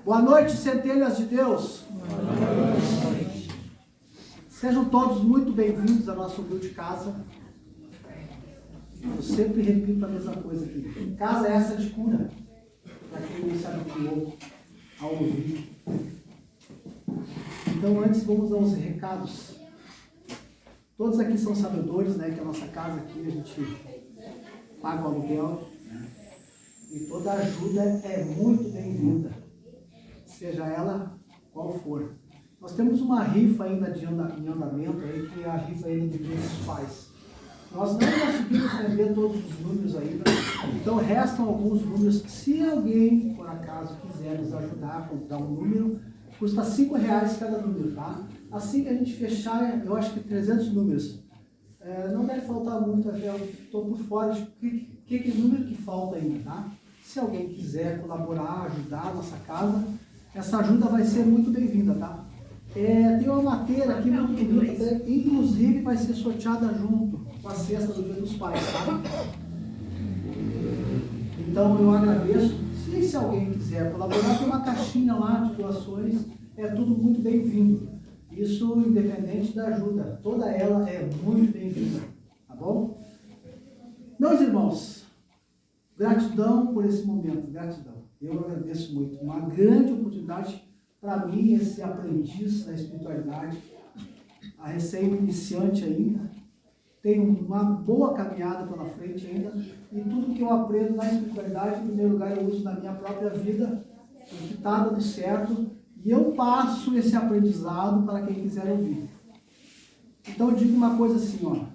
Boa noite, centelhas de Deus. Boa noite. Sejam todos muito bem-vindos à nossa humilde casa. Eu sempre repito a mesma coisa aqui. Casa é essa de cura. Para quem não sabe o louco ao ouvir. Então, antes, vamos aos recados. Todos aqui são sabedores, né, que a nossa casa aqui, a gente paga o aluguel, né, e toda ajuda é muito bem-vinda, seja ela qual for. Nós temos uma rifa ainda em andamento, aí, que é a rifa ainda de Dia dos Pais. Nós não conseguimos vender todos os números ainda, então restam alguns números. Se alguém, por acaso, quiser nos ajudar a comprar um número, custa R$5 cada número, tá? Assim que a gente fechar, eu acho que 300 números. Não deve faltar muito, até eu estou por fora de que número que falta ainda, tá? Se alguém quiser colaborar, ajudar a nossa casa, essa ajuda vai ser muito bem-vinda, tá? Tem uma matéria aqui muito bonita, inclusive vai ser sorteada junto com a cesta do Dia dos Pais, tá? Então eu agradeço. Se alguém quiser colaborar, tem uma caixinha lá de doações, é tudo muito bem-vindo. Isso independente da ajuda, toda ela é muito bem-vinda, tá bom? Meus irmãos, gratidão por esse momento, gratidão. Eu agradeço muito, uma grande oportunidade para mim, esse aprendiz da espiritualidade, a recém-iniciante ainda, tenho uma boa caminhada pela frente ainda, e tudo que eu aprendo na espiritualidade, em primeiro lugar, eu uso na minha própria vida, o que está dando certo, e eu passo esse aprendizado para quem quiser ouvir. Então eu digo uma coisa assim, ó,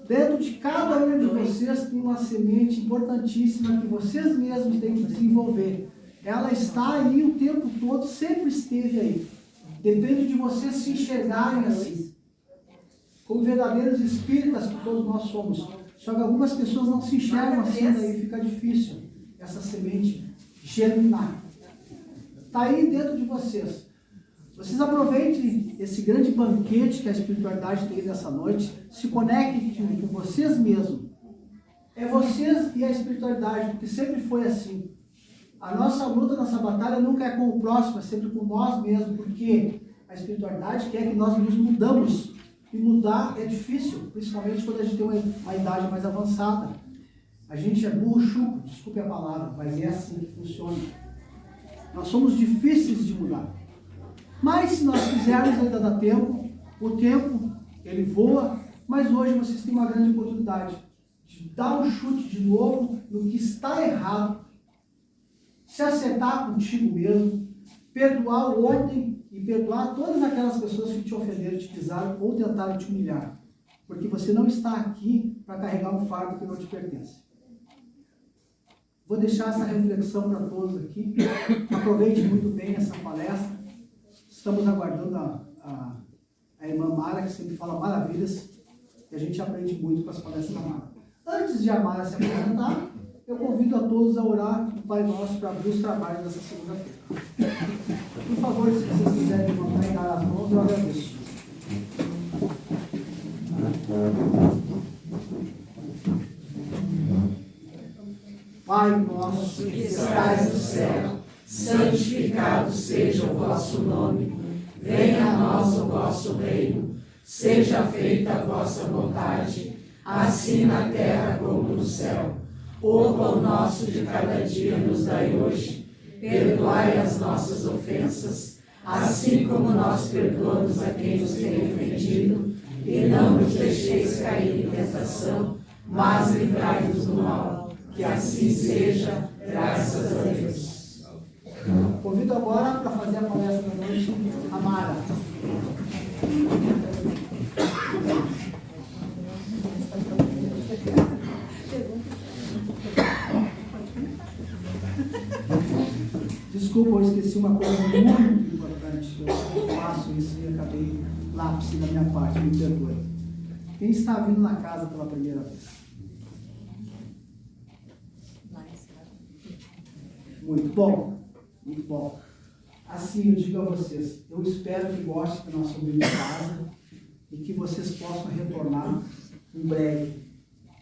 dentro de cada um de vocês tem uma semente importantíssima que vocês mesmos têm que desenvolver. Ela está aí o tempo todo, sempre esteve aí. Depende de vocês se enxergarem assim. Como verdadeiros espíritas que todos nós somos. Só que algumas pessoas não se enxergam assim, daí fica difícil essa semente germinar. Está aí dentro de vocês. Vocês aproveitem esse grande banquete que a espiritualidade tem nessa noite, se conectem com vocês mesmos. É vocês e a espiritualidade, porque sempre foi assim. A nossa luta, a nossa batalha nunca é com o próximo, é sempre com nós mesmos, porque a espiritualidade quer que nós nos mudamos. E mudar é difícil, principalmente quando a gente tem uma idade mais avançada. A gente é burro chuco, desculpe a palavra, mas é assim que funciona. Nós somos difíceis de mudar. Mas se nós quisermos, ainda dá tempo. O tempo, ele voa, mas hoje vocês têm uma grande oportunidade de dar um chute de novo no que está errado, se acertar contigo mesmo, perdoar o ontem e perdoar todas aquelas pessoas que te ofenderam, te pisaram ou tentaram te humilhar. Porque você não está aqui para carregar um fardo que não te pertence. Vou deixar essa reflexão para todos aqui. Aproveite muito bem essa palestra. Estamos aguardando a irmã Mara, que sempre fala maravilhas, e a gente aprende muito com as palestras da Mara. Antes de a Mara se apresentar, eu convido a todos a orar o Pai Nosso para abrir os trabalhos dessa segunda-feira. Por favor, se vocês quiserem levantar e dar as mãos, eu agradeço. Pai nosso que estais no céu, santificado seja o vosso nome. Venha a nós o vosso reino. Seja feita a vossa vontade, assim na terra como no céu. O pão nosso de cada dia nos dai hoje. Perdoai as nossas ofensas, assim como nós perdoamos a quem nos tem ofendido. E não nos deixeis cair em tentação, mas livrai-nos do mal. Que assim seja, graças a Deus. Convido agora para fazer a palestra da noite a Mara. Desculpa, eu esqueci uma coisa muito importante. Eu faço isso e acabei lápis da minha parte, me perdoe. Quem está vindo na casa pela primeira vez? Muito bom, muito bom. Assim, eu digo a vocês, eu espero que gostem da nossa humilde casa e que vocês possam retornar em breve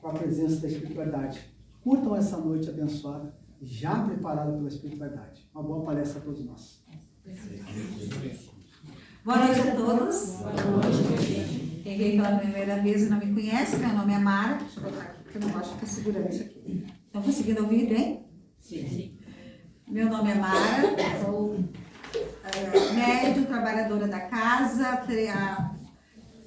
com a presença da espiritualidade. Curtam essa noite abençoada já preparado pela espiritualidade. Uma boa palestra a todos nós. Boa noite a todos. Boa noite. Quem veio pela primeira vez e não me conhece, meu nome é Mara. Deixa eu botar aqui, porque eu não gosto de ficar segurando isso aqui. Estão conseguindo ouvir bem? Sim. Meu nome é Mara, sou médium, trabalhadora da casa, há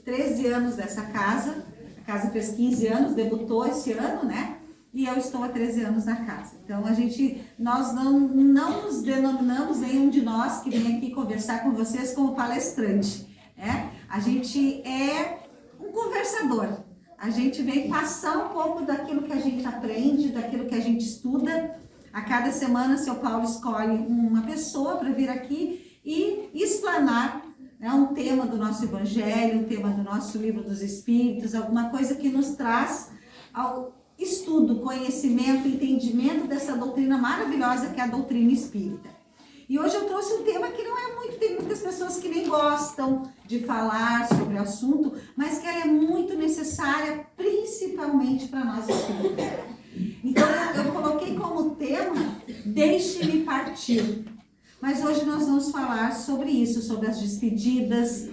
13 anos dessa casa. A casa fez 15 anos, debutou esse ano, né? E eu estou há 13 anos na casa. Então, nós não nos denominamos, nenhum de nós que vem aqui conversar com vocês como palestrante, né? A gente é um conversador. A gente vem passar um pouco daquilo que a gente aprende, daquilo que a gente estuda. A cada semana, seu Paulo escolhe uma pessoa para vir aqui e explanar, né, um tema do nosso evangelho, um tema do nosso livro dos Espíritos, alguma coisa que nos traz ao estudo, conhecimento, entendimento dessa doutrina maravilhosa que é a doutrina espírita. E hoje eu trouxe um tema que não é muito, tem muitas pessoas que nem gostam de falar sobre o assunto, mas que ela é muito necessária, principalmente para nós espíritas. Então eu coloquei como tema, deixe-me partir. Mas hoje nós vamos falar sobre isso, sobre as despedidas,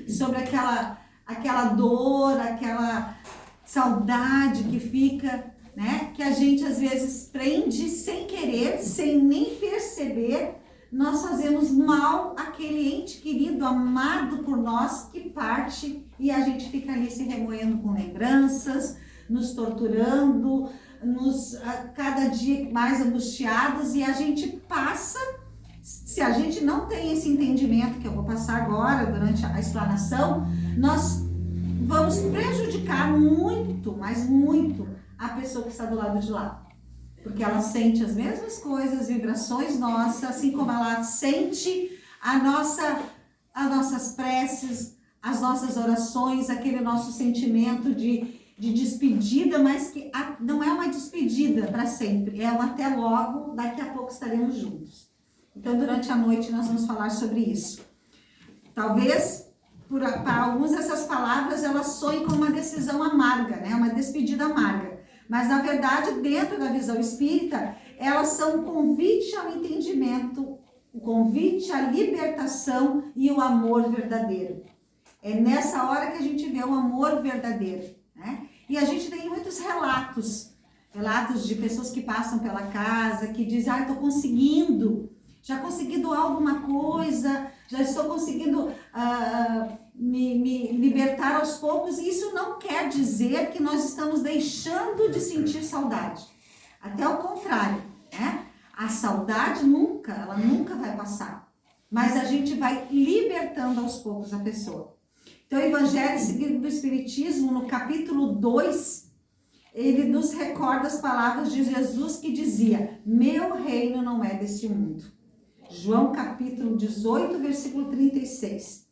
sobre aquela dor, aquela saudade que fica, né? Que a gente às vezes prende sem querer, sem nem perceber. Nós fazemos mal àquele ente querido, amado por nós, que parte e a gente fica ali se remoendo com lembranças, nos torturando, cada dia mais angustiados, e a gente passa, se a gente não tem esse entendimento que eu vou passar agora durante a explanação, nós vamos prejudicar muito, mas muito, a pessoa que está do lado de lá. Porque ela sente as mesmas coisas, vibrações nossas, assim como ela sente as nossas preces, as nossas orações, aquele nosso sentimento de despedida, mas que não é uma despedida para sempre, é um até logo, daqui a pouco estaremos juntos. Então, durante a noite nós vamos falar sobre isso. Talvez, para alguns essas palavras, elas soem como uma decisão amarga, né? Uma despedida amarga. Mas, na verdade, dentro da visão espírita, elas são um convite ao entendimento, o convite à libertação e o amor verdadeiro. É nessa hora que a gente vê o amor verdadeiro, né? E a gente tem muitos relatos de pessoas que passam pela casa, que dizem, estou conseguindo, já consegui doar alguma coisa, já estou conseguindo me libertar aos poucos. E isso não quer dizer que nós estamos deixando de sentir saudade. Até o contrário, né? A saudade ela nunca vai passar. Mas a gente vai libertando aos poucos a pessoa. Então, o Evangelho seguido do Espiritismo, no capítulo 2, ele nos recorda as palavras de Jesus que dizia, meu reino não é deste mundo. João capítulo 18, versículo 36.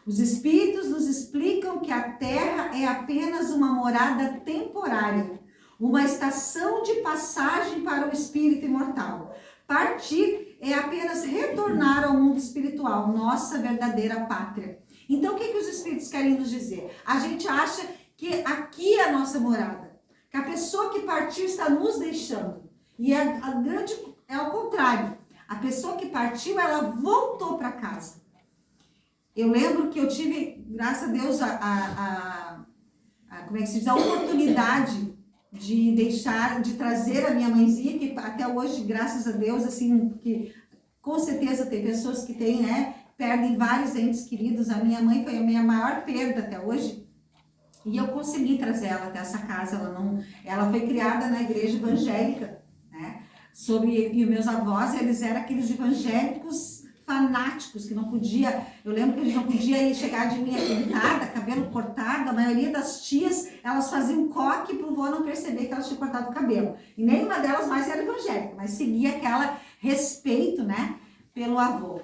Os Espíritos nos explicam que a Terra é apenas uma morada temporária, uma estação de passagem para o Espírito imortal. Partir é apenas retornar ao mundo espiritual, nossa verdadeira pátria. Então, o que os Espíritos querem nos dizer? A gente acha que aqui é a nossa morada, que a pessoa que partiu está nos deixando. E é ao contrário. A pessoa que partiu, ela voltou para casa. Eu lembro que eu tive, graças a Deus, como é que se diz? A oportunidade de trazer a minha mãezinha, que até hoje, graças a Deus, assim, que com certeza tem pessoas que têm, né, perdem vários entes queridos. A minha mãe foi a minha maior perda até hoje. E eu consegui trazer ela até essa casa. Ela foi criada na igreja evangélica, né? E os meus avós, eles eram aqueles evangélicos fanáticos que não podia. Eu lembro que a gente não podia chegar de unha pintada, cabelo cortado. A maioria das tias, elas faziam coque para o vô não perceber que elas tinham cortado o cabelo. E nenhuma delas mais era evangélica, mas seguia aquela respeito, né, pelo avô.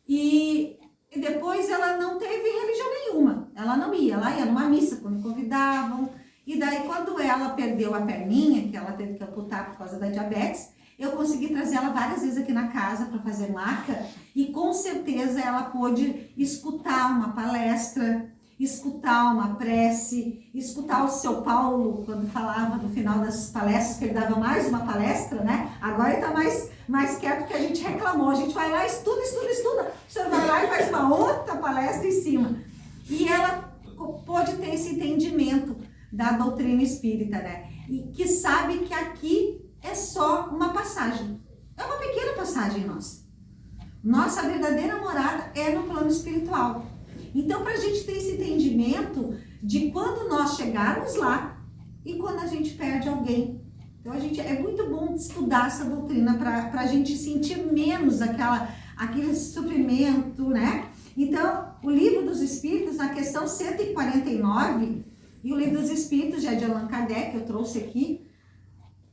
E depois ela não teve religião nenhuma. Ela não ia, ela ia numa missa quando convidavam. E daí, quando ela perdeu a perninha, que ela teve que amputar por causa da diabetes, eu consegui trazer ela várias vezes aqui na casa para fazer maca, e com certeza ela pôde escutar uma palestra, escutar uma prece, escutar o seu Paulo, quando falava no final das palestras, que ele dava mais uma palestra, né? Agora ele está mais quieto, que a gente reclamou. A gente vai lá, estuda. O senhor vai lá e faz uma outra palestra em cima. E ela pôde ter esse entendimento da doutrina espírita, né? E que sabe que aqui é só uma passagem. É uma pequena passagem nossa. Nossa verdadeira morada é no plano espiritual. Então, para a gente ter esse entendimento de quando nós chegarmos lá e quando a gente perde alguém. Então, é muito bom estudar essa doutrina para a gente sentir menos aquele sofrimento, né? Então, o Livro dos Espíritos, na questão 149, e o Livro dos Espíritos já é de Allan Kardec, eu trouxe aqui,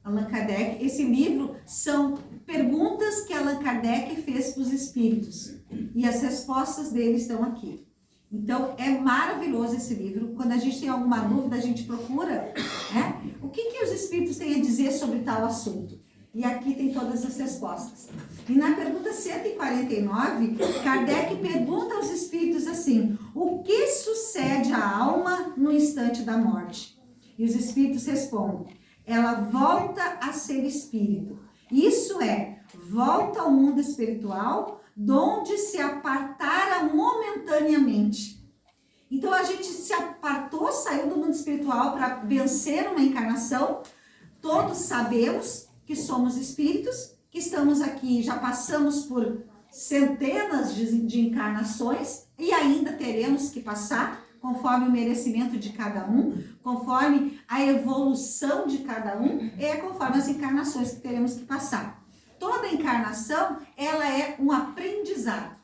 Allan Kardec. Esse livro são perguntas que Allan Kardec fez para os espíritos e as respostas deles estão aqui. Então, é maravilhoso esse livro. Quando a gente tem alguma dúvida, a gente procura, né? O que os espíritos têm a dizer sobre tal assunto? E aqui tem todas as respostas. E na pergunta 149, Kardec pergunta aos espíritos assim: o que sucede à alma no instante da morte? E os espíritos respondem: ela volta a ser espírito. Isso é, volta ao mundo espiritual, donde se apartara momentaneamente. Então a gente se apartou, saiu do mundo espiritual para vencer uma encarnação. Todos sabemos que somos espíritos, que estamos aqui, já passamos por centenas de encarnações e ainda teremos que passar, conforme o merecimento de cada um, conforme a evolução de cada um, conforme as encarnações que teremos que passar. Toda encarnação, ela é um aprendizado.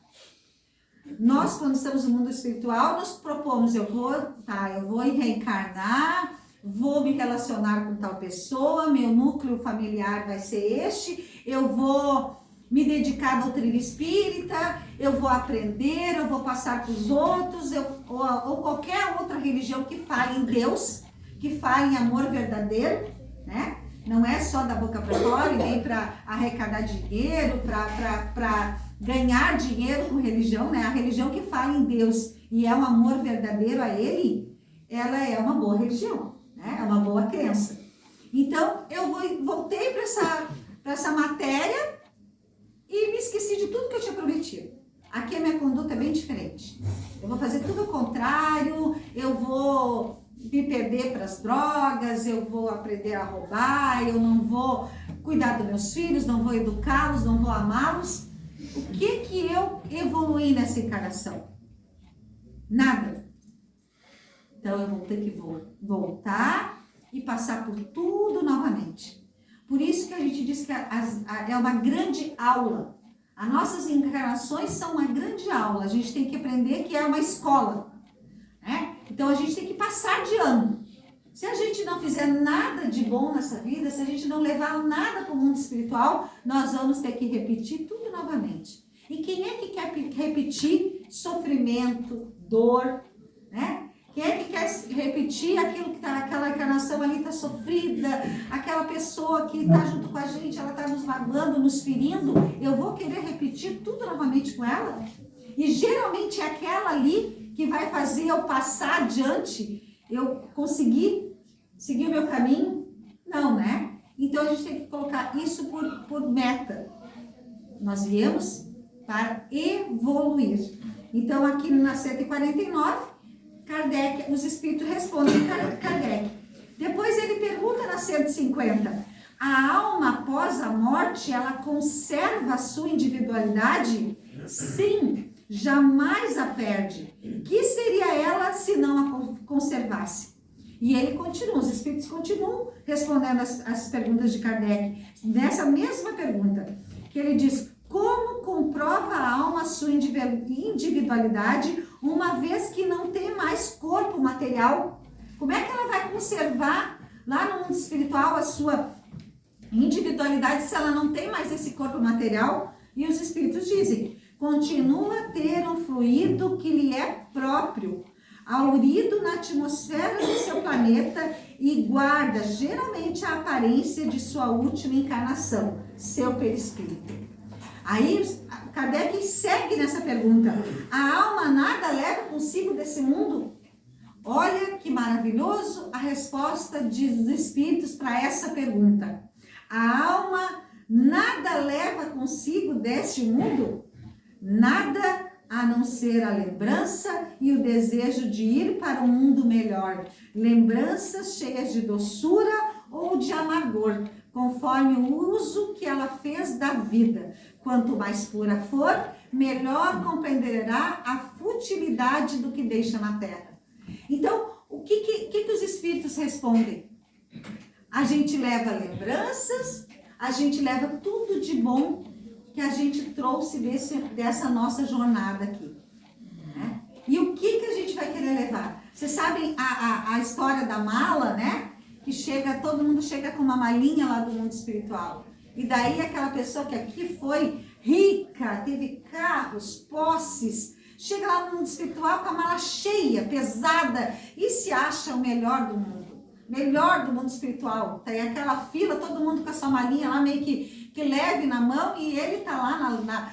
Nós, quando estamos no mundo espiritual, nos propomos, eu vou reencarnar, vou me relacionar com tal pessoa, meu núcleo familiar vai ser este, eu vou me dedicar à doutrina espírita, eu vou aprender, eu vou passar para os outros, ou qualquer outra religião que fale em Deus, que fale em amor verdadeiro, né? Não é só da boca para fora, nem para arrecadar dinheiro, para ganhar dinheiro com religião, né? A religião que fala em Deus e é um amor verdadeiro a Ele, ela é uma boa religião, né? É uma boa crença. Então, eu voltei para essa matéria e me esqueci de tudo que eu tinha prometido. Aqui a minha conduta é bem diferente. Eu vou fazer tudo o contrário, eu vou me perder para as drogas, eu vou aprender a roubar, eu não vou cuidar dos meus filhos, não vou educá-los, não vou amá-los. O que eu evoluí nessa encarnação? Nada. Então eu vou ter que voltar e passar por tudo novamente. Por isso que a gente diz que é uma grande aula. As nossas encarnações são uma grande aula. A gente tem que aprender que é uma escola, né? Então a gente tem que passar de ano. Se a gente não fizer nada de bom nessa vida, se a gente não levar nada para o mundo espiritual, nós vamos ter que repetir tudo novamente. E quem é que quer repetir sofrimento, dor, né? Quem é que quer repetir aquilo que tá, aquela encarnação ali está sofrida, aquela pessoa que está junto com a gente, ela está nos magoando, nos ferindo, eu vou querer repetir tudo novamente com ela? E geralmente é aquela ali que vai fazer eu passar adiante, eu conseguir seguir o meu caminho? Não, né? Então a gente tem que colocar isso por meta. Nós viemos para evoluir. Então aqui na 149, Kardec, os espíritos respondem Kardec. Depois ele pergunta na 150, a alma após a morte, ela conserva a sua individualidade? Sim, jamais a perde. Que seria ela se não a conservasse? E ele continua, os espíritos continuam respondendo as perguntas de Kardec, nessa mesma pergunta, que ele diz, como comprova a alma a sua individualidade, uma vez que não tem mais corpo material? Como é que ela vai conservar lá no mundo espiritual a sua individualidade se ela não tem mais esse corpo material? E os espíritos dizem, continua a ter um fluido que lhe é próprio, aurido na atmosfera do seu planeta e guarda geralmente a aparência de sua última encarnação, seu perispírito. Aí Kardec segue nessa pergunta, a alma nada leva consigo desse mundo? Olha que maravilhoso a resposta dos espíritos para essa pergunta. A alma nada leva consigo deste mundo? Nada a não ser a lembrança e o desejo de ir para um mundo melhor. Lembranças cheias de doçura ou de amargor, conforme o uso que ela fez da vida. Quanto mais pura for, melhor compreenderá a futilidade do que deixa na terra. Então, o que os espíritos respondem? A gente leva lembranças, a gente leva tudo de bom que a gente trouxe dessa nossa jornada aqui. Né? E o que a gente vai querer levar? Vocês sabem a história da mala, né? Que todo mundo chega com uma malinha lá do mundo espiritual. E daí aquela pessoa que aqui foi rica, teve carros, posses, chega lá no mundo espiritual com a mala cheia, pesada, e se acha o melhor do mundo. Melhor do mundo espiritual. Tem aquela fila, todo mundo com a sua malinha lá meio que leve na mão, e ele tá lá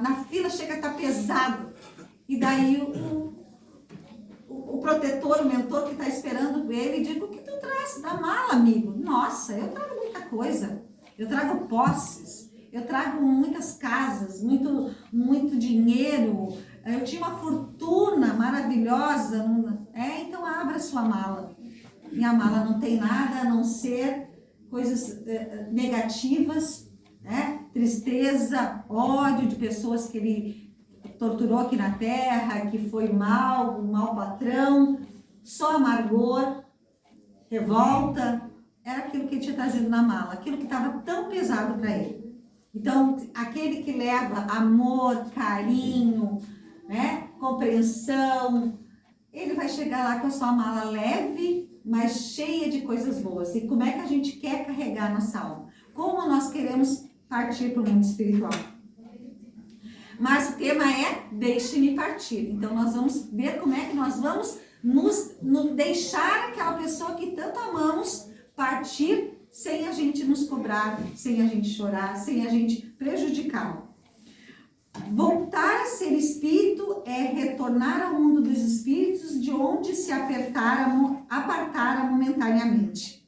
na fila, chega a estar pesado. E daí o protetor, o mentor que está esperando ele, diz: o que tu traz da mala, amigo? Nossa, eu trago muita coisa. Eu trago posses, eu trago muitas casas, muito dinheiro. Eu tinha uma fortuna maravilhosa. Então abra sua mala. Minha mala não tem nada a não ser coisas negativas, né? Tristeza, ódio de pessoas que ele torturou aqui na terra, que foi um mau patrão, só amargor, revolta. Era aquilo que ele tinha trazido na mala, aquilo que estava tão pesado para ele. Então, aquele que leva amor, carinho, né? Compreensão, ele vai chegar lá com a sua mala leve, mas cheia de coisas boas. E como é que a gente quer carregar a nossa alma? Como nós queremos partir para o mundo espiritual? Mas o tema é deixe-me partir. Então nós vamos ver como é que nós vamos nos deixar aquela pessoa que tanto amamos partir sem a gente nos cobrar, sem a gente chorar, sem a gente prejudicá-lo. Voltar a ser espírito é retornar ao mundo dos espíritos, de onde se apartara momentaneamente.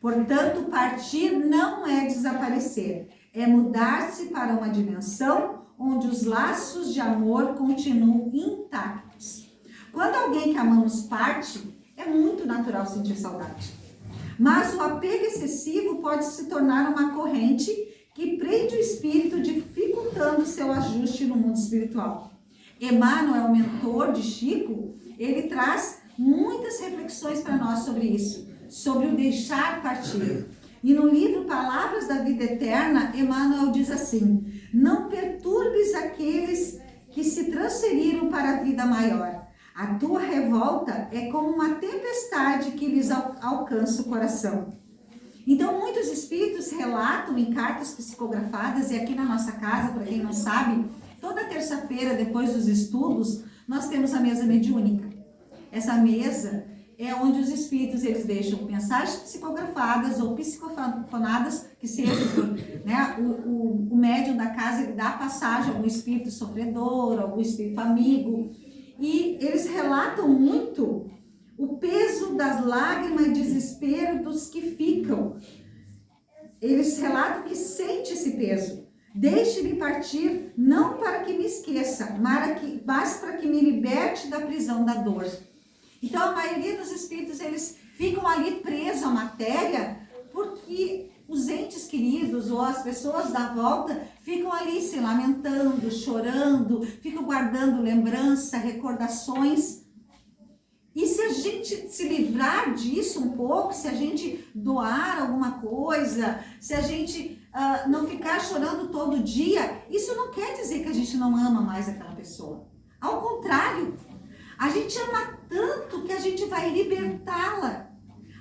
Portanto, partir não é desaparecer, é mudar-se para uma dimensão onde os laços de amor continuam intactos. Quando alguém que amamos parte, é muito natural sentir saudade. Mas o apego excessivo pode se tornar uma corrente que prende o espírito, dificultando seu ajuste no mundo espiritual. Emmanuel, mentor de Chico, ele traz muitas reflexões para nós sobre isso, sobre o deixar partir. E no livro Palavras da Vida Eterna, Emmanuel diz assim: não perturbes aqueles que se transferiram para a vida maior. A tua revolta é como uma tempestade que lhes alcança o coração. Então, muitos espíritos relatam em cartas psicografadas, e aqui na nossa casa, para quem não sabe, toda terça-feira, depois dos estudos, nós temos a mesa mediúnica. Essa mesa é onde os espíritos eles deixam mensagens psicografadas ou psicofonadas, que seja, né, o médium da casa ele dá a passagem a algum espírito sofredor, algum espírito amigo, e eles relatam muito o peso das lágrimas e desespero dos que ficam. Eles relatam que sente esse peso. Deixe-me partir, não para que me esqueça, mas para que me liberte da prisão da dor. Então, a maioria dos espíritos, eles ficam ali presos à matéria, porque os entes queridos ou as pessoas da volta ficam ali se lamentando, chorando, ficam guardando lembrança, recordações. E se a gente se livrar disso um pouco, se a gente doar alguma coisa, se a gente não ficar chorando todo dia, isso não quer dizer que a gente não ama mais aquela pessoa. Ao contrário, a gente ama tanto que a gente vai libertá-la.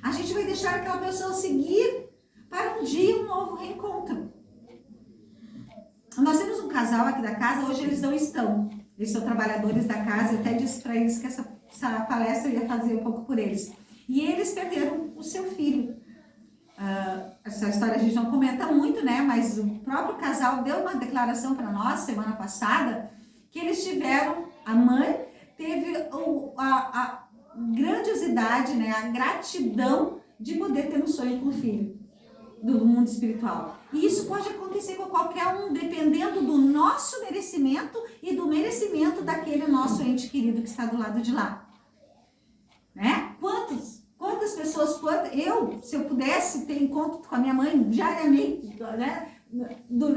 A gente vai deixar aquela pessoa seguir para um dia um novo reencontro. Nós temos um casal aqui da casa, hoje eles não estão. Eles são trabalhadores da casa, eu até disse para eles que essa palestra eu ia fazer um pouco por eles. E eles perderam o seu filho. Essa história a gente não comenta muito, né? Mas o próprio casal deu uma declaração para nós semana passada que eles tiveram, a mãe teve grandiosidade, né, a gratidão de poder ter um sonho com o filho do mundo espiritual. E isso pode acontecer com qualquer um, dependendo do nosso merecimento e do merecimento daquele nosso ente querido que está do lado de lá. Né? Quantas pessoas, se eu pudesse ter encontro com a minha mãe diariamente, né,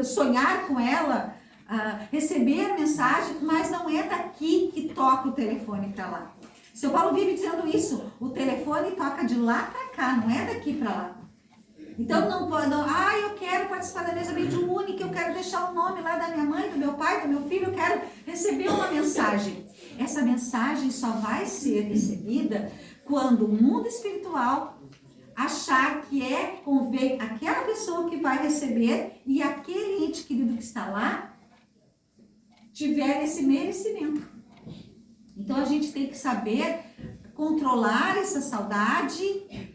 sonhar com ela, receber mensagem, mas não é daqui que toca o telefone para lá. Seu Paulo vive dizendo isso, o telefone toca de lá para cá, não é daqui para lá. Então não pode, eu quero participar da mesa mediúnica, eu quero deixar o nome lá da minha mãe, do meu pai, do meu filho, eu quero receber uma mensagem. Essa mensagem só vai ser recebida quando o mundo espiritual achar que convém aquela pessoa que vai receber e aquele ente querido que está lá tiver esse merecimento. Então a gente tem que saber controlar essa saudade,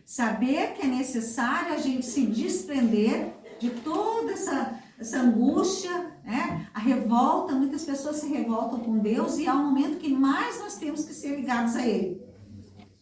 saber que é necessário a gente se desprender de toda essa angústia, né? A revolta, muitas pessoas se revoltam com Deus e é o momento que mais nós temos que ser ligados a Ele,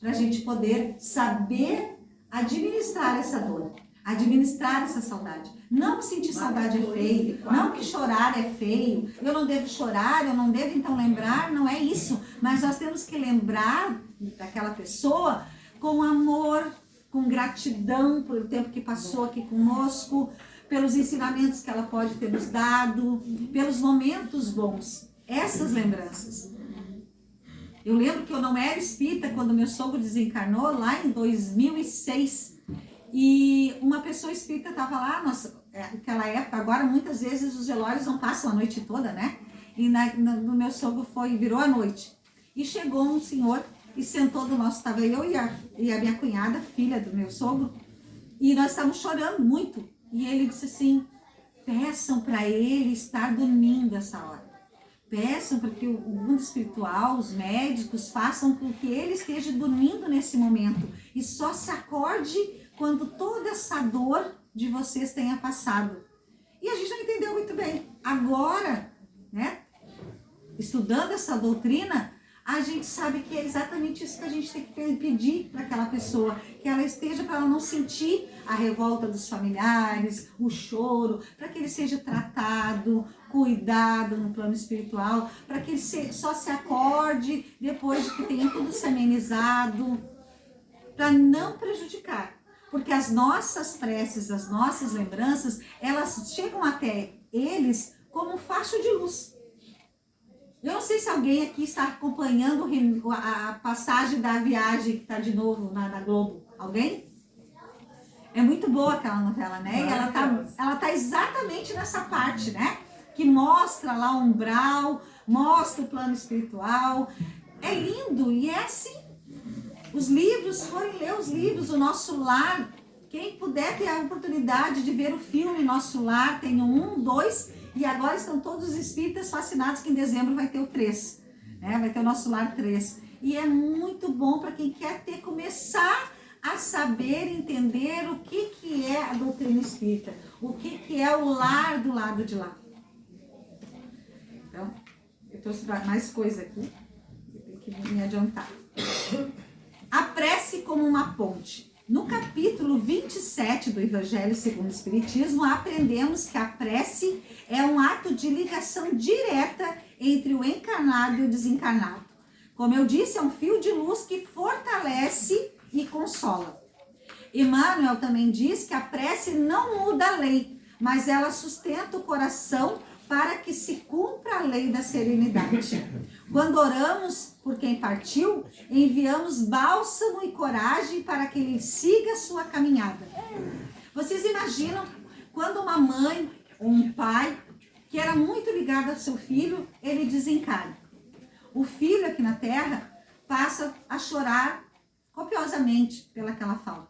para a gente poder saber administrar essa dor, administrar essa saudade. Não que sentir saudade é feio, não que chorar é feio, eu não devo chorar, eu não devo então lembrar, não é isso. Mas nós temos que lembrar daquela pessoa com amor, com gratidão pelo tempo que passou aqui conosco, pelos ensinamentos que ela pode ter nos dado, pelos momentos bons. Essas lembranças. Eu lembro que eu não era espírita quando meu sogro desencarnou, lá em 2006. E uma pessoa espírita estava lá, naquela época, agora muitas vezes os velórios não passam a noite toda, né? E no meu sogro virou a noite. E chegou um senhor e sentou do nosso, estava eu e a minha cunhada, filha do meu sogro, e nós estávamos chorando muito. E ele disse assim, peçam para ele estar dormindo essa hora. Peçam para que o mundo espiritual, os médicos, façam com que ele esteja dormindo nesse momento. E só se acorde quando toda essa dor de vocês tenha passado. E a gente não entendeu muito bem. Agora, né, estudando essa doutrina, a gente sabe que é exatamente isso que a gente tem que pedir para aquela pessoa, que ela esteja, para ela não sentir a revolta dos familiares, o choro, para que ele seja tratado, cuidado no plano espiritual, para que ele só se acorde depois de que tenha tudo se amenizado, para não prejudicar. Porque as nossas preces, as nossas lembranças, elas chegam até eles como um facho de luz. Eu não sei se alguém aqui está acompanhando a passagem da viagem que está de novo na Globo. Alguém? É muito boa aquela novela, né? E ela tá exatamente nessa parte, né? Que mostra lá o umbral, mostra o plano espiritual. É lindo e é assim. Os livros, forem ler os livros, o Nosso Lar. Quem puder ter a oportunidade de ver o filme Nosso Lar, tem o 1, 2... E agora estão todos os espíritas fascinados que em dezembro vai ter o 3. Né? Vai ter o Nosso Lar 3. E é muito bom para quem quer começar a saber, entender o que é a doutrina espírita. O que é o lar do lado de lá. Então, eu trouxe mais coisa aqui. Eu tenho que me adiantar. A prece como uma ponte. No capítulo 27 do Evangelho segundo o Espiritismo, aprendemos que a prece é um ato de ligação direta entre o encarnado e o desencarnado. Como eu disse, é um fio de luz que fortalece e consola. Emmanuel também diz que a prece não muda a lei, mas ela sustenta o coração para que se cumpra a lei da serenidade. Quando oramos por quem partiu, enviamos bálsamo e coragem para que ele siga a sua caminhada. Vocês imaginam quando uma mãe ou um pai, que era muito ligado ao seu filho, ele desencarna. O filho aqui na Terra passa a chorar copiosamente pelaquela falta.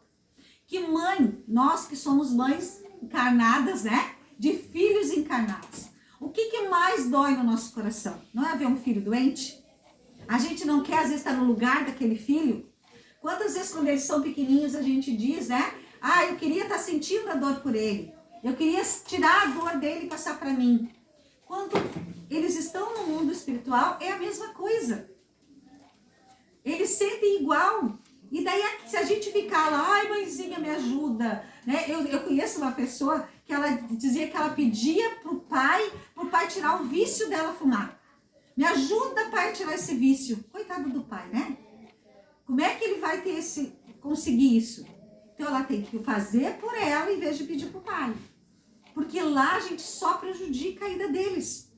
Que mãe, nós que somos mães encarnadas, né? De filhos encarnados. O que mais dói no nosso coração? Não é ver um filho doente? A gente não quer, às vezes, estar no lugar daquele filho? Quantas vezes, quando eles são pequenininhos, a gente diz, né? Eu queria estar sentindo a dor por ele. Eu queria tirar a dor dele e passar para mim. Quando eles estão no mundo espiritual, é a mesma coisa. Eles sentem igual. E daí, se a gente ficar lá, ai, mãezinha, me ajuda, né? Eu conheço uma pessoa que ela dizia que ela pedia pro pai tirar o vício dela fumar. Me ajuda, pai, a tirar esse vício. Coitado do pai, né? Como é que ele vai conseguir isso? Então, ela tem que fazer por ela em vez de pedir pro pai. Porque lá a gente só prejudica a ida deles.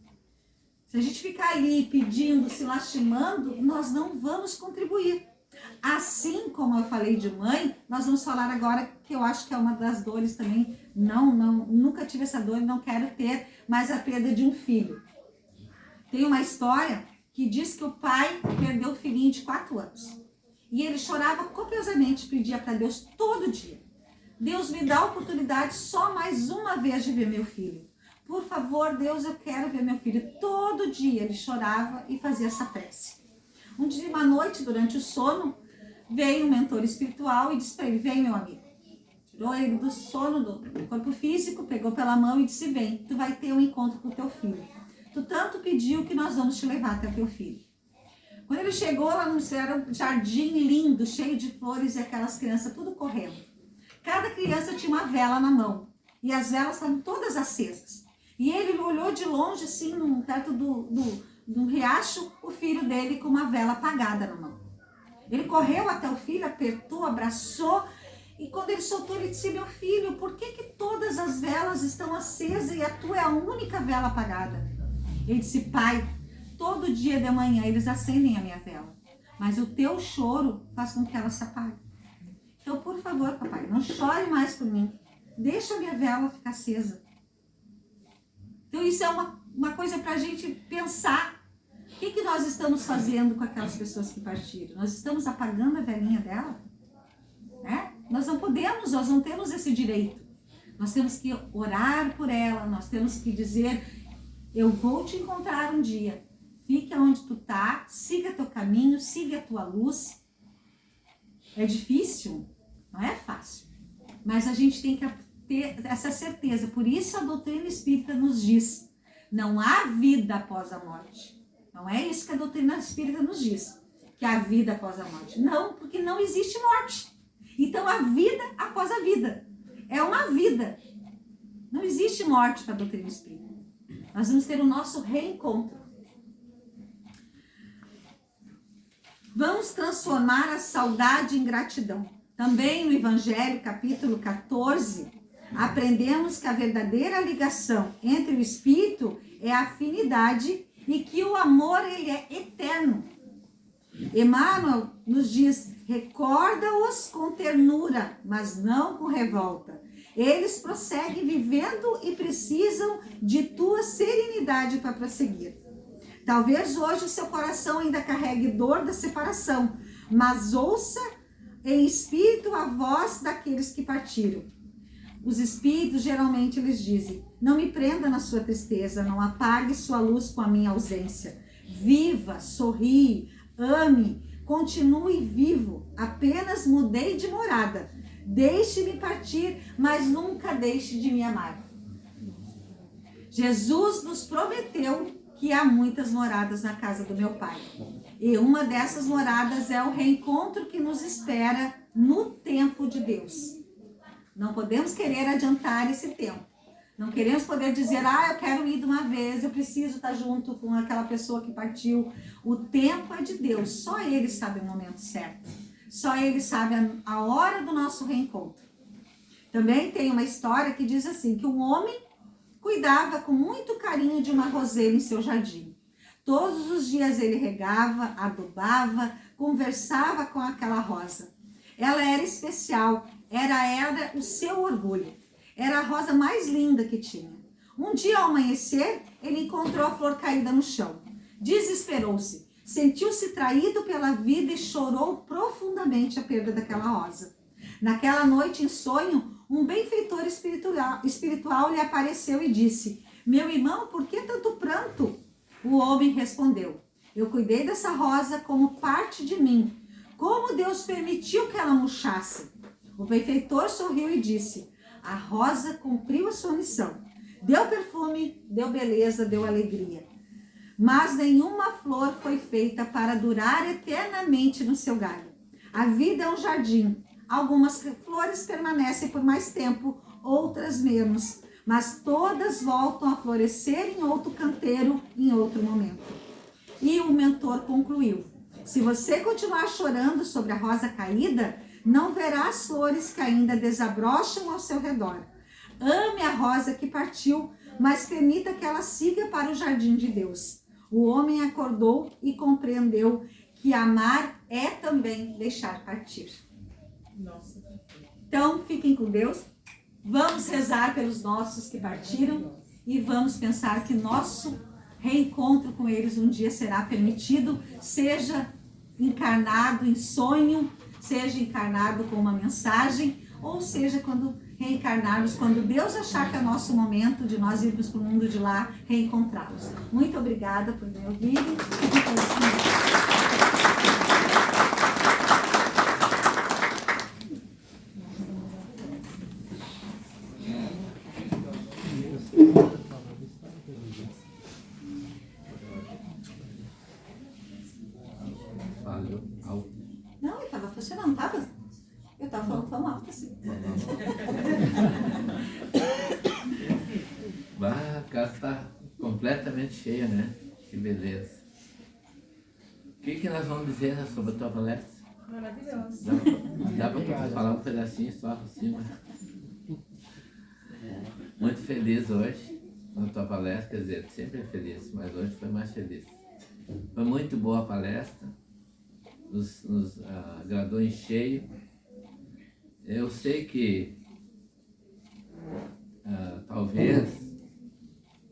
Se a gente ficar ali pedindo, se lastimando, nós não vamos contribuir. Assim como eu falei de mãe, nós vamos falar agora que eu acho que é uma das dores também. Nunca tive essa dor e não quero ter, mas a perda de um filho. Tem uma história que diz que o pai perdeu o filhinho de 4 anos. E ele chorava copiosamente, pedia para Deus todo dia. Deus, me dá a oportunidade só mais uma vez de ver meu filho. Por favor, Deus, eu quero ver meu filho. Todo dia ele chorava e fazia essa prece. Um dia, uma noite, durante o sono, veio um mentor espiritual e disse para ele, vem, meu amigo. Tirou ele do sono, do corpo físico, pegou pela mão e disse, vem, tu vai ter um encontro com o teu filho. Tu tanto pediu que nós vamos te levar até teu filho. Quando ele chegou lá, era um jardim lindo, cheio de flores e aquelas crianças tudo correndo. Cada criança tinha uma vela na mão e as velas estavam todas acesas. E ele olhou de longe, assim, perto do riacho, o filho dele com uma vela apagada na mão. Ele correu até o filho, apertou, abraçou, e quando ele soltou, ele disse, meu filho, por que todas as velas estão acesas e a tua é a única vela apagada? Ele disse, pai, todo dia de manhã eles acendem a minha vela, mas o teu choro faz com que ela se apague. Então, por favor, papai, não chore mais por mim, deixa a minha vela ficar acesa. Então, isso é uma coisa para a gente pensar. O que nós estamos fazendo com aquelas pessoas que partiram? Nós estamos apagando a velinha dela? Né? Nós não podemos, nós não temos esse direito. Nós temos que orar por ela, nós temos que dizer, eu vou te encontrar um dia. Fique onde tu tá, siga teu caminho, siga a tua luz. É difícil? Não é fácil. Mas a gente tem que ter essa certeza. Por isso a doutrina espírita nos diz, não há vida após a morte. Não é isso que a doutrina espírita nos diz, que há vida após a morte. Não, porque não existe morte. Então, a vida após a vida. É uma vida. Não existe morte para a doutrina espírita. Nós vamos ter o nosso reencontro. Vamos transformar a saudade em gratidão. Também no Evangelho, capítulo 14, aprendemos que a verdadeira ligação entre o Espírito é a afinidade e que o amor, ele é eterno. Emmanuel nos diz, recorda-os com ternura, mas não com revolta. Eles prosseguem vivendo e precisam de tua serenidade para prosseguir. Talvez hoje o seu coração ainda carregue dor da separação, mas ouça em espírito a voz daqueles que partiram. Os espíritos geralmente eles dizem, não me prenda na sua tristeza, não apague sua luz com a minha ausência. Viva, sorrie, ame, continue vivo, apenas mudei de morada. Deixe-me partir, mas nunca deixe de me amar. Jesus nos prometeu que há muitas moradas na casa do meu Pai. E uma dessas moradas é o reencontro que nos espera no tempo de Deus. Não podemos querer adiantar esse tempo. Não queremos poder dizer, eu quero ir de uma vez, eu preciso estar junto com aquela pessoa que partiu. O tempo é de Deus, só Ele sabe o momento certo. Só Ele sabe a hora do nosso reencontro. Também tem uma história que diz assim, que um homem cuidava com muito carinho de uma roseira em seu jardim. Todos os dias ele regava, adubava, conversava com aquela rosa. Ela era especial, era o seu orgulho. Era a rosa mais linda que tinha. Um dia ao amanhecer, ele encontrou a flor caída no chão. Desesperou-se, sentiu-se traído pela vida e chorou profundamente a perda daquela rosa. Naquela noite, em sonho, um benfeitor espiritual lhe apareceu e disse, meu irmão, por que tanto pranto? O homem respondeu, eu cuidei dessa rosa como parte de mim. Como Deus permitiu que ela murchasse? O benfeitor sorriu e disse, a rosa cumpriu a sua missão. Deu perfume, deu beleza, deu alegria. mas nenhuma flor foi feita para durar eternamente no seu galho. A vida é um jardim. Algumas flores permanecem por mais tempo, outras menos, mas todas voltam a florescer em outro canteiro, em outro momento. E o mentor concluiu: se você continuar chorando sobre a rosa caída, não verá as flores que ainda desabrocham ao seu redor. Ame a rosa que partiu, mas permita que ela siga para o jardim de Deus. O homem acordou e compreendeu que amar é também deixar partir. Nossa. Então, fiquem com Deus. Vamos rezar pelos nossos que partiram e vamos pensar que nosso reencontro com eles um dia será permitido, seja encarnado em sonho, seja encarnado com uma mensagem, ou seja, quando reencarnarmos, quando Deus achar que é nosso momento de nós irmos para o mundo de lá, reencontrá-los. Muito obrigada por me ouvirem. Não, eu estava funcionando, estava? Eu estava falando tão alto assim. A casa está completamente cheia, né? Que beleza. O que nós vamos dizer sobre a tua palestra? Maravilhoso. Dá para falar um pedacinho só por cima? Muito feliz hoje na tua palestra, quer dizer, sempre é feliz, mas hoje foi mais feliz. Foi muito boa a palestra, nos agradou em cheio. Eu sei que talvez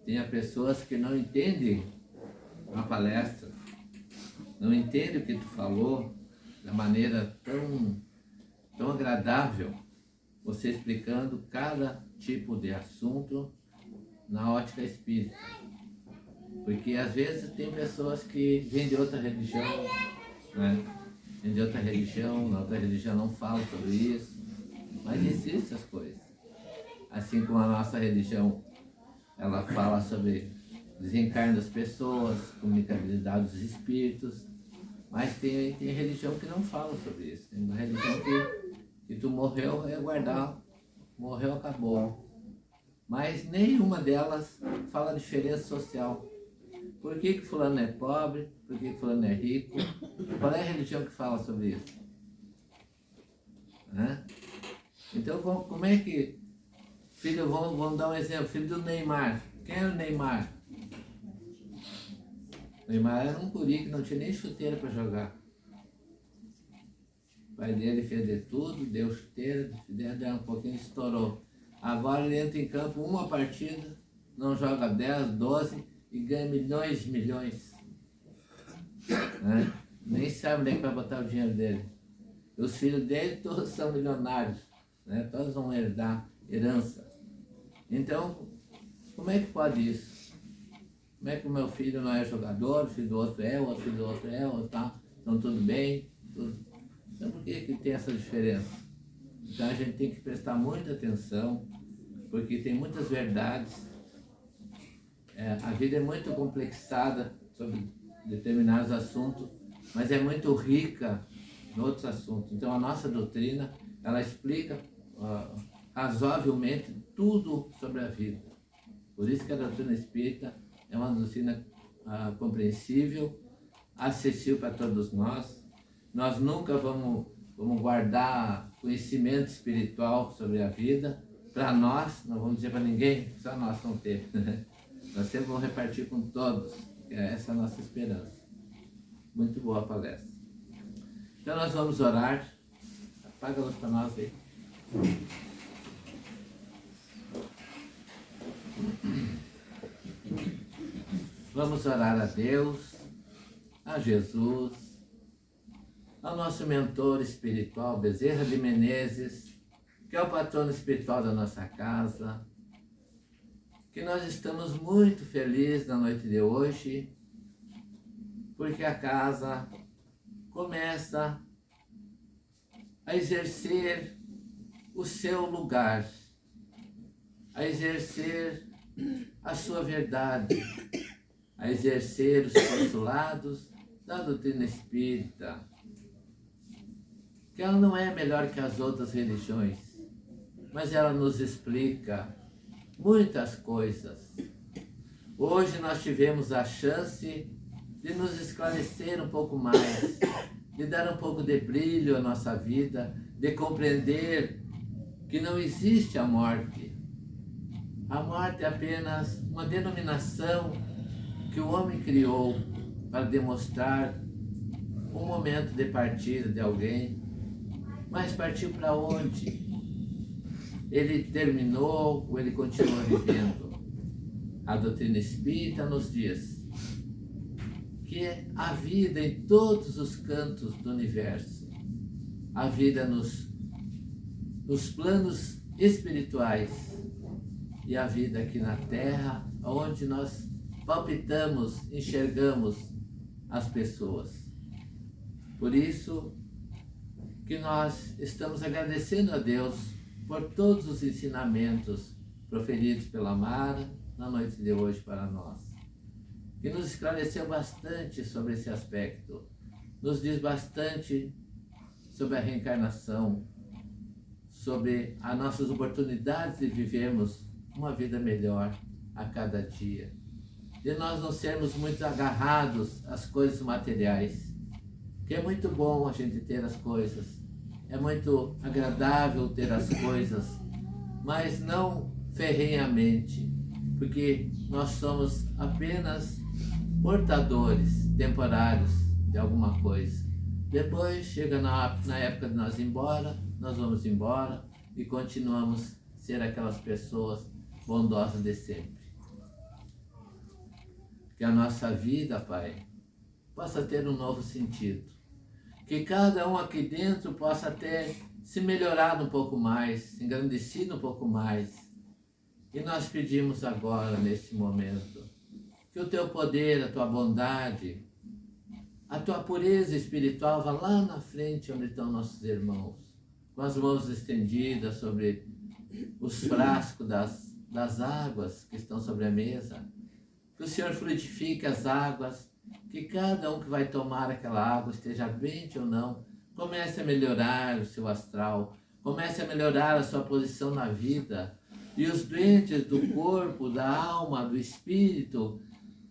tenha pessoas que não entendem a palestra, não entendem o que tu falou da maneira tão agradável, você explicando cada tipo de assunto na ótica espírita. Porque às vezes tem pessoas que vêm de outra religião, né? Vêm de outra religião, na outra religião não falam sobre isso, mas existem essas coisas. Assim como a nossa religião, ela fala sobre desencarne das pessoas, comunicabilidade dos espíritos, mas tem religião que não fala sobre isso. Tem uma religião que tu morreu, é guardar, morreu, acabou. Mas nenhuma delas fala a diferença social. Por que fulano é pobre? Por que fulano é rico? Qual é a religião que fala sobre isso? Né? Então, como é que... Filho, vamos dar um exemplo. Filho do Neymar. Quem era o Neymar? O Neymar era um guri que não tinha nem chuteira para jogar. O pai dele fez de tudo, deu chuteira, deu um pouquinho, estourou. Agora ele entra em campo uma partida, não joga 10, 12 e ganha milhões. Né? Nem sabe nem para botar o dinheiro dele. E os filhos dele todos são milionários, né? Todos vão herdar herança. Então, como é que pode isso? Como é que o meu filho não é jogador, o filho do outro é, o outro filho do outro é, ou tá, então tudo bem? Tudo. Então por que tem essa diferença? Então a gente tem que prestar muita atenção, porque tem muitas verdades. A vida é muito complexada sobre determinados assuntos, mas é muito rica em outros assuntos. Então a nossa doutrina, ela explica razoavelmente tudo sobre a vida. Por isso que a doutrina espírita é uma doutrina compreensível, acessível para todos nós. Nós nunca vamos guardar conhecimento espiritual sobre a vida. Para nós, não vamos dizer para ninguém, só nós vamos ter. Nós sempre vamos repartir com todos. Essa é a nossa esperança. Muito boa a palestra. Então nós vamos orar. Apaga a luz para nós aí. Vamos orar a Deus, a Jesus, ao nosso mentor espiritual, Bezerra de Menezes, que é o patrono espiritual da nossa casa, que nós estamos muito felizes na noite de hoje, porque a casa começa a exercer o seu lugar, a exercer a sua verdade, a a exercer os postulados da doutrina espírita, que ela não é melhor que as outras religiões, mas ela nos explica muitas coisas. Hoje nós tivemos a chance de nos esclarecer um pouco mais, de dar um pouco de brilho à nossa vida, de compreender que não existe a morte. A morte é apenas uma denominação que o homem criou para demonstrar um momento de partida de alguém, mas partiu para onde? Ele terminou ou ele continua vivendo? A doutrina espírita nos diz que a vida em todos os cantos do universo, a vida nos planos espirituais e a vida aqui na Terra, onde nós palpitamos, enxergamos as pessoas. Por isso que nós estamos agradecendo a Deus por todos os ensinamentos proferidos pela Mara na noite de hoje para nós, que nos esclareceu bastante sobre esse aspecto, nos diz bastante sobre a reencarnação, sobre as nossas oportunidades de vivermos uma vida melhor a cada dia, de nós não sermos muito agarrados às coisas materiais, que é muito bom a gente ter as coisas, é muito agradável ter as coisas, mas não ferrenhamente, porque nós somos apenas portadores temporários de alguma coisa. Depois chega na época de nós ir embora, nós vamos embora e continuamos a ser aquelas pessoas bondosas de sempre. Que a nossa vida, Pai, possa ter um novo sentido. Que cada um aqui dentro possa até se melhorar um pouco mais, se engrandecer um pouco mais. E nós pedimos agora, nesse momento, que o Teu poder, a Tua bondade, a Tua pureza espiritual vá lá na frente onde estão nossos irmãos, com as mãos estendidas sobre os frascos das águas que estão sobre a mesa. Que o Senhor fluidifique as águas, que cada um que vai tomar aquela água, esteja doente ou não, comece a melhorar o seu astral, comece a melhorar a sua posição na vida. E os doentes do corpo, da alma, do espírito,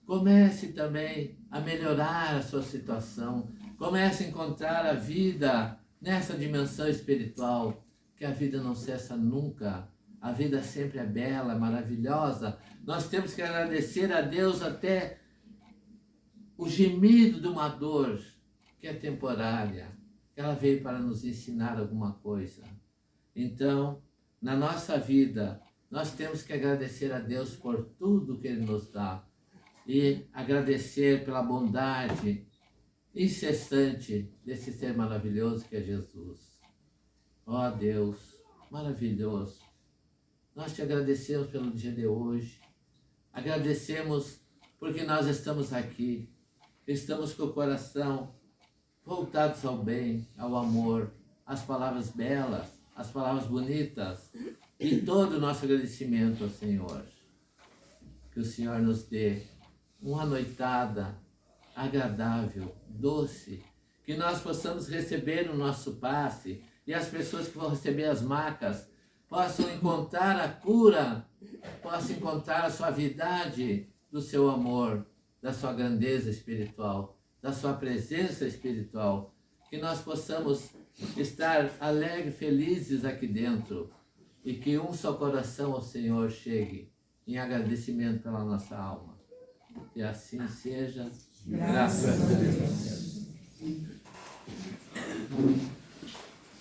comece também a melhorar a sua situação, comece a encontrar a vida nessa dimensão espiritual, que a vida não cessa nunca, a vida sempre é bela, maravilhosa. Nós temos que agradecer a Deus até o gemido de uma dor que é temporária, que ela veio para nos ensinar alguma coisa. Então, na nossa vida, nós temos que agradecer a Deus por tudo que Ele nos dá e agradecer pela bondade incessante desse ser maravilhoso que é Jesus. Ó Deus, maravilhoso, nós te agradecemos pelo dia de hoje, agradecemos porque nós estamos aqui, estamos com o coração voltados ao bem, ao amor, às palavras belas, às palavras bonitas, e todo o nosso agradecimento ao Senhor. Que o Senhor nos dê uma noitada agradável, doce, que nós possamos receber o nosso passe e as pessoas que vão receber as macas possam encontrar a cura, possam encontrar a suavidade do seu amor, da sua grandeza espiritual, da sua presença espiritual, que nós possamos estar alegres, felizes aqui dentro e que um só coração ao Senhor chegue em agradecimento pela nossa alma. E assim seja, graças a Deus.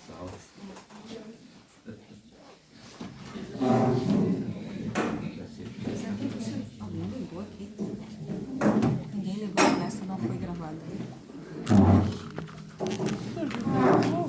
Salve. Alguém ligou aqui? Ninguém ligou, essa não foi gravada.